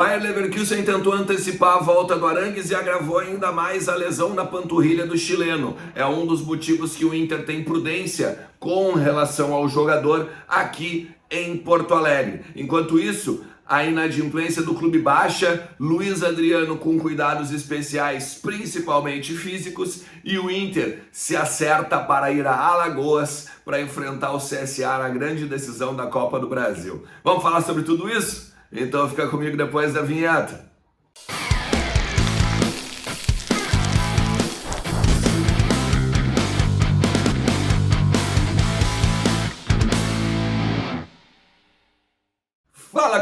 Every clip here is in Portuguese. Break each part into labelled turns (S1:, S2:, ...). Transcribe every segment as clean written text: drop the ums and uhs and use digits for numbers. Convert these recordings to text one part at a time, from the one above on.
S1: Bayer Leverkusen tentou antecipar a volta do Arangues e agravou ainda mais a lesão na panturrilha do chileno. É um dos motivos que o Inter tem prudência com relação ao jogador aqui em Porto Alegre. Enquanto isso, a inadimplência do clube baixa, Luiz Adriano com cuidados especiais, principalmente físicos, e o Inter se acerta para ir a Alagoas para enfrentar o CSA na grande decisão da Copa do Brasil. Vamos falar sobre tudo isso? Então fica comigo depois da vinheta. Fala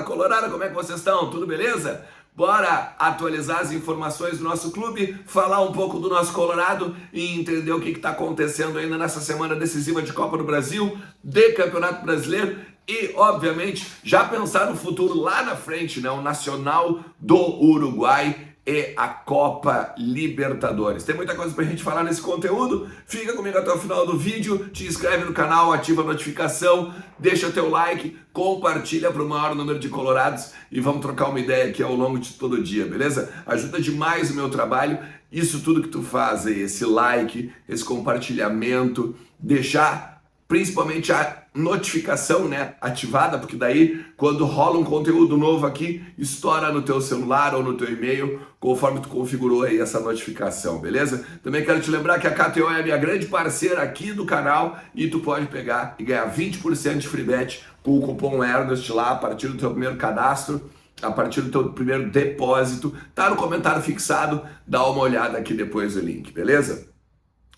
S1: Colorado, como é que vocês estão? Tudo beleza? Bora atualizar as informações do nosso clube, falar um pouco do nosso Colorado e entender o que está acontecendo ainda nessa semana decisiva de Copa do Brasil, de Campeonato Brasileiro e, obviamente, já pensar no futuro lá na frente, né? O Nacional do Uruguai e a Copa Libertadores. Tem muita coisa pra gente falar nesse conteúdo. Fica comigo até o final do vídeo, te inscreve no canal, ativa a notificação, deixa teu like, compartilha para o maior número de colorados e vamos trocar uma ideia aqui ao longo de todo o dia, beleza? Ajuda demais o meu trabalho, isso tudo que tu faz aí, esse like, esse compartilhamento, deixar principalmente a notificação, né, ativada, porque daí quando rola um conteúdo novo aqui, estoura no teu celular ou no teu e-mail, conforme tu configurou aí essa notificação, beleza? Também quero te lembrar que a KTO é a minha grande parceira aqui do canal e tu pode pegar e ganhar 20% de free bet com o cupom Ernest lá a partir do teu primeiro cadastro, a partir do teu primeiro depósito, tá no comentário fixado, dá uma olhada aqui depois do link, beleza?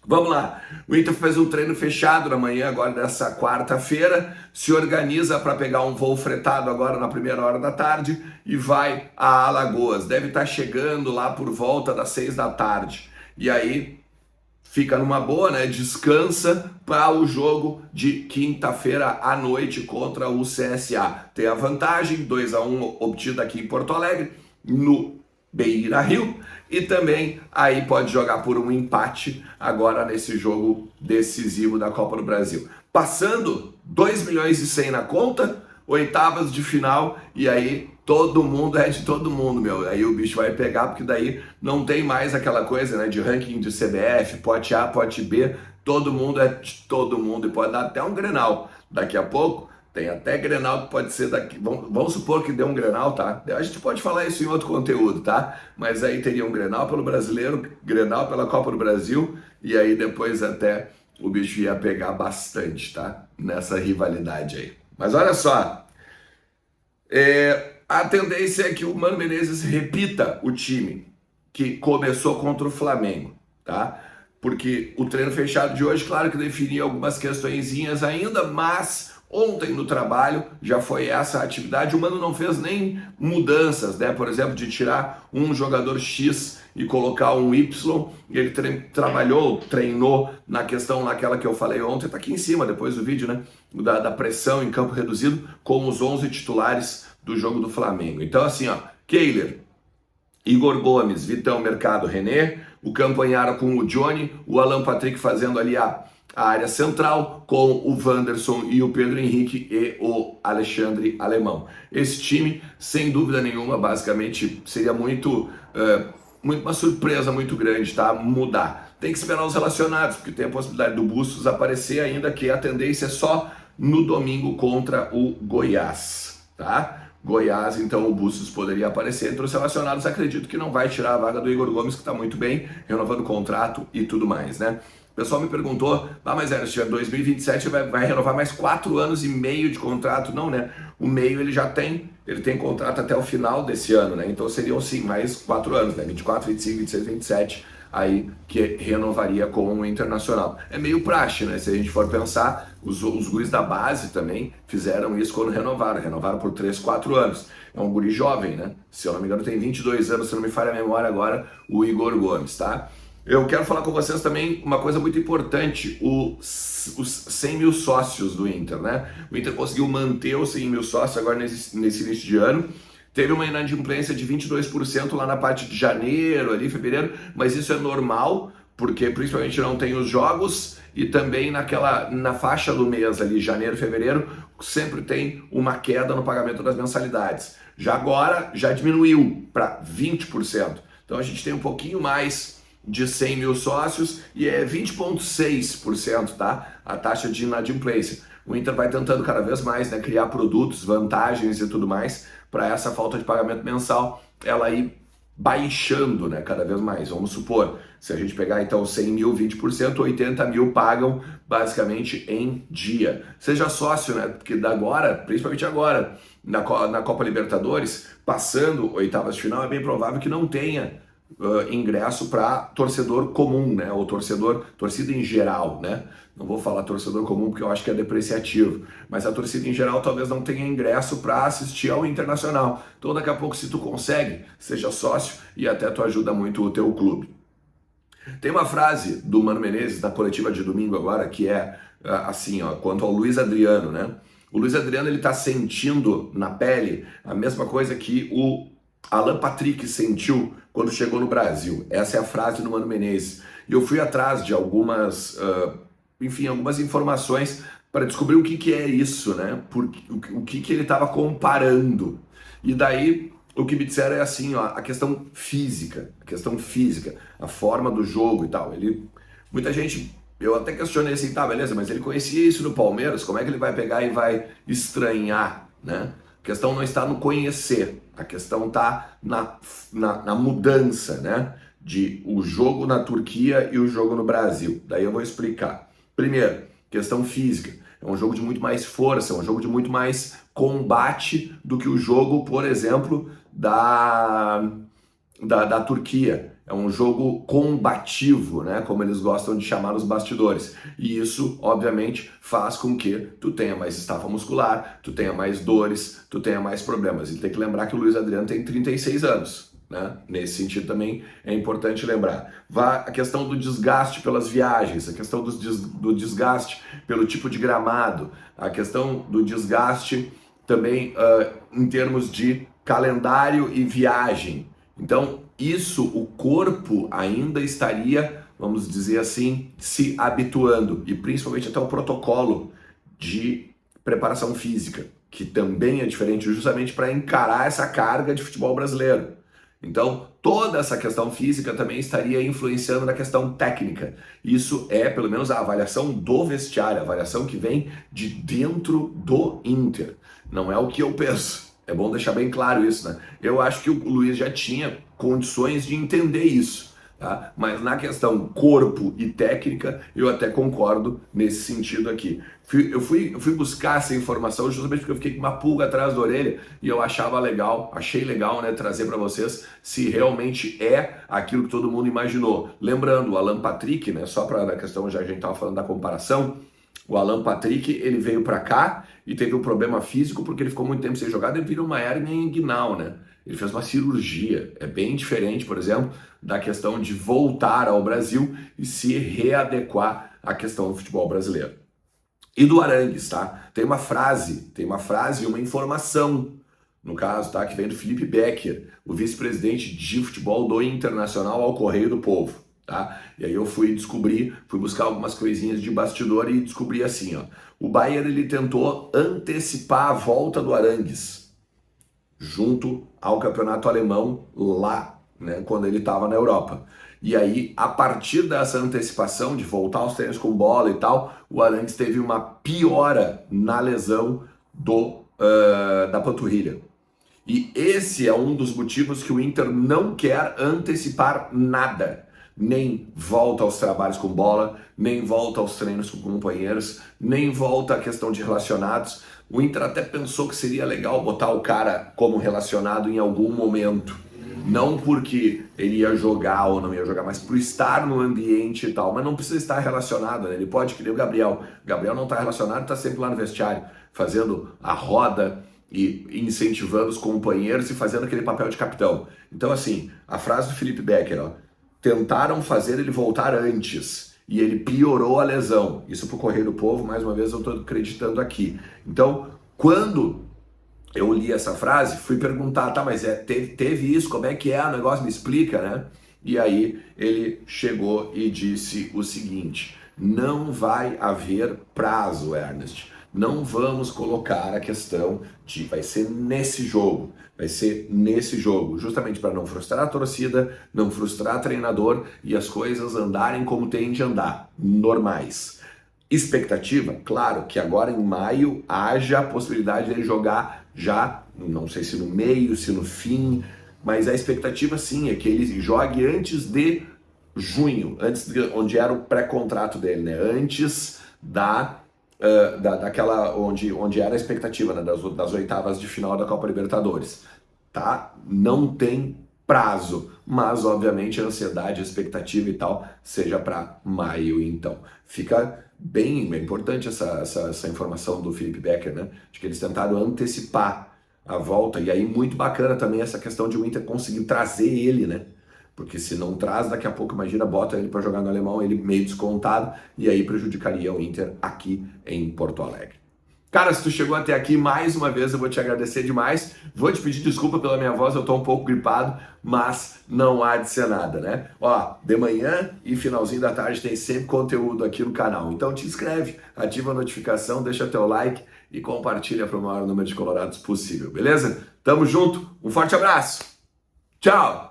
S1: Vamos lá, o Inter fez um treino fechado na manhã agora dessa quarta-feira, se organiza para pegar um voo fretado agora na primeira hora da tarde e vai a Alagoas, deve estar chegando lá por volta das 6 da tarde, e aí fica numa boa, né, descansa para o jogo de quinta-feira à noite contra o CSA, tem a vantagem, 2-1 obtida aqui em Porto Alegre, no Beira-Rio, e também aí pode jogar por um empate agora nesse jogo decisivo da Copa do Brasil. Passando 2 milhões e 100 na conta, oitavas de final, e aí todo mundo é de todo mundo, meu. Aí o bicho vai pegar, porque daí não tem mais aquela coisa, né, de ranking de CBF, pote A, pote B, todo mundo é de todo mundo, e pode dar até um Grenal daqui a pouco. Tem até Grenal que pode ser daqui, vamos supor que dê um Grenal, tá? A gente pode falar isso em outro conteúdo, tá? Mas aí teria um Grenal pelo Brasileiro, Grenal pela Copa do Brasil, e aí depois até o bicho ia pegar bastante, tá? Nessa rivalidade aí. Mas olha só, a tendência é que o Mano Menezes repita o time que começou contra o Flamengo, tá? Porque o treino fechado de hoje, claro que definia algumas questõezinhas ainda, mas ontem no trabalho já foi essa a atividade. O Mano não fez nem mudanças, né? Por exemplo, de tirar um jogador X e colocar um Y. Ele treinou na questão naquela que eu falei ontem, tá aqui em cima depois do vídeo, né? Da pressão em campo reduzido com os 11 titulares do jogo do Flamengo. Então assim, ó, Kehler, Igor Gomes, Vitão, Mercado, René, o Campanharo com o Johnny, o Alan Patrick fazendo ali a área central com o Wanderson e o Pedro Henrique e o Alexandre Alemão. Esse time, sem dúvida nenhuma, basicamente seria muito uma surpresa muito grande, tá? Mudar. Tem que esperar os relacionados, porque tem a possibilidade do Bustos aparecer ainda, que a tendência é só no domingo contra o Goiás, tá? Goiás, então o Bustos poderia aparecer entre os relacionados. Acredito que não vai tirar a vaga do Igor Gomes, que está muito bem, renovando o contrato e tudo mais, né? O pessoal me perguntou, mas se tiver 2027 vai renovar mais 4 anos e meio de contrato? Não, né? O meio ele já tem, ele tem contrato até o final desse ano, né? Então seriam sim mais 4 anos, né? 24, 25, 26, 27, aí que renovaria com o Internacional. É meio praxe, né? Se a gente for pensar, os guris da base também fizeram isso quando renovaram por 3, 4 anos. É um guri jovem, né? Se eu não me engano tem 22 anos, se não me falha a memória agora, o Igor Gomes, tá? Eu quero falar com vocês também uma coisa muito importante, os 100 mil sócios do Inter, né? O Inter conseguiu manter os 100 mil sócios agora nesse início de ano. Teve uma inadimplência de 22% lá na parte de janeiro, ali, fevereiro, mas isso é normal, porque principalmente não tem os jogos e também na faixa do mês ali, janeiro, fevereiro, sempre tem uma queda no pagamento das mensalidades. Já agora, já diminuiu para 20%. Então a gente tem um pouquinho mais de 100 mil sócios e é 20,6%, tá? A taxa de inadimplência. O Inter vai tentando cada vez mais, né, criar produtos, vantagens e tudo mais para essa falta de pagamento mensal ela ir baixando, né, cada vez mais. Vamos supor, se a gente pegar então 100 mil, 20%, 80 mil pagam basicamente em dia. Seja sócio, né, porque agora, principalmente agora, na Copa Libertadores, passando oitavas de final, é bem provável que não tenha ingresso para torcedor comum, né, ou torcida em geral, né. Não vou falar torcedor comum porque eu acho que é depreciativo, mas a torcida em geral talvez não tenha ingresso para assistir ao Internacional. Então daqui a pouco, se tu consegue, seja sócio e até tu ajuda muito o teu clube. Tem uma frase do Mano Menezes na coletiva de domingo agora que é assim, ó, quanto ao Luiz Adriano, né? O Luiz Adriano, ele tá sentindo na pele a mesma coisa que o Alan Patrick sentiu quando chegou no Brasil. Essa é a frase do Mano Menezes. E eu fui atrás de algumas informações para descobrir o que é isso, né? O que ele estava comparando. E daí o que me disseram é assim, ó, a questão física, a forma do jogo e tal. Muita gente, eu até questionei assim, tá, beleza, mas ele conhecia isso no Palmeiras, como é que ele vai pegar e vai estranhar, né? A questão não está no conhecer, a questão está na mudança, né? De o jogo na Turquia e o jogo no Brasil. Daí eu vou explicar. Primeiro, questão física. É um jogo de muito mais força, é um jogo de muito mais combate do que o jogo, por exemplo, da Turquia. É um jogo combativo, né? Como eles gostam de chamar os bastidores. E isso, obviamente, faz com que tu tenha mais estafa muscular, tu tenha mais dores, tu tenha mais problemas. E tem que lembrar que o Luiz Adriano tem 36 anos. Né? Nesse sentido também é importante lembrar. A questão do desgaste pelas viagens, a questão do desgaste pelo tipo de gramado, a questão do desgaste também em termos de calendário e viagem. Então, isso o corpo ainda estaria, vamos dizer assim, se habituando, e principalmente até o protocolo de preparação física, que também é diferente justamente para encarar essa carga de futebol brasileiro. Então, toda essa questão física também estaria influenciando na questão técnica. Isso é, pelo menos, a avaliação do vestiário, a avaliação que vem de dentro do Inter. Não é o que eu penso. É bom deixar bem claro isso, né? Eu acho que o Luiz já tinha condições de entender isso, tá? Mas na questão corpo e técnica, eu até concordo nesse sentido aqui. Eu fui buscar essa informação justamente porque eu fiquei com uma pulga atrás da orelha e eu achei legal, né, trazer para vocês se realmente é aquilo que todo mundo imaginou. Lembrando, o Alan Patrick, né, só para a questão, já a gente estava falando da comparação, o Alan Patrick, ele veio para cá e teve um problema físico porque ele ficou muito tempo sem jogar, ele virou uma hérnia inguinal, né? Ele fez uma cirurgia, é bem diferente, por exemplo, da questão de voltar ao Brasil e se readequar à questão do futebol brasileiro. E do Arangues, tá? Tem uma frase e uma informação, no caso, tá? Que vem do Felipe Becker, o vice-presidente de futebol do Internacional ao Correio do Povo, tá? E aí eu fui buscar algumas coisinhas de bastidor e descobri assim, ó. O Bayern, ele tentou antecipar a volta do Arangues junto ao campeonato alemão lá, né? Quando ele estava na Europa. E aí, a partir dessa antecipação de voltar aos treinos com bola e tal, o Arangues teve uma piora na lesão da panturrilha. E esse é um dos motivos que o Inter não quer antecipar nada. Nem volta aos trabalhos com bola, nem volta aos treinos com companheiros, nem volta à questão de relacionados. O Inter até pensou que seria legal botar o cara como relacionado em algum momento. Não porque ele ia jogar ou não ia jogar, mas por estar no ambiente e tal. Mas não precisa estar relacionado, né? Ele pode, que nem o Gabriel. O Gabriel não está relacionado, está sempre lá no vestiário, fazendo a roda e incentivando os companheiros e fazendo aquele papel de capitão. Então, assim, a frase do Felipe Becker, ó, tentaram fazer ele voltar antes e ele piorou a lesão. Isso pro Correio do Povo, mais uma vez eu estou acreditando aqui. Então, quando eu li essa frase, fui perguntar, tá, mas teve isso, como é que é o negócio, me explica, né? E aí ele chegou e disse o seguinte: não vai haver prazo, Ernest. Não vamos colocar a questão de vai ser nesse jogo, justamente para não frustrar a torcida, não frustrar o treinador e as coisas andarem como tem de andar, normais. Expectativa, claro, que agora em maio haja a possibilidade de ele jogar já, não sei se no meio, se no fim, mas a expectativa sim é que ele jogue antes de junho, onde era o pré-contrato dele, né? Antes daquela onde era a expectativa, né? Das oitavas de final da Copa Libertadores, tá? Não tem prazo, mas obviamente a ansiedade, a expectativa e tal seja para maio, então. Fica bem importante essa informação do Felipe Becker, né? De que eles tentaram antecipar a volta, e aí muito bacana também essa questão de o Inter conseguir trazer ele, né? Porque se não traz, daqui a pouco, imagina, bota ele para jogar no Alemão, ele meio descontado, e aí prejudicaria o Inter aqui em Porto Alegre. Cara, se tu chegou até aqui, mais uma vez eu vou te agradecer demais. Vou te pedir desculpa pela minha voz, eu tô um pouco gripado, mas não há de ser nada, né? Ó, de manhã e finalzinho da tarde tem sempre conteúdo aqui no canal. Então te inscreve, ativa a notificação, deixa teu like e compartilha para o maior número de colorados possível, beleza? Tamo junto, um forte abraço. Tchau!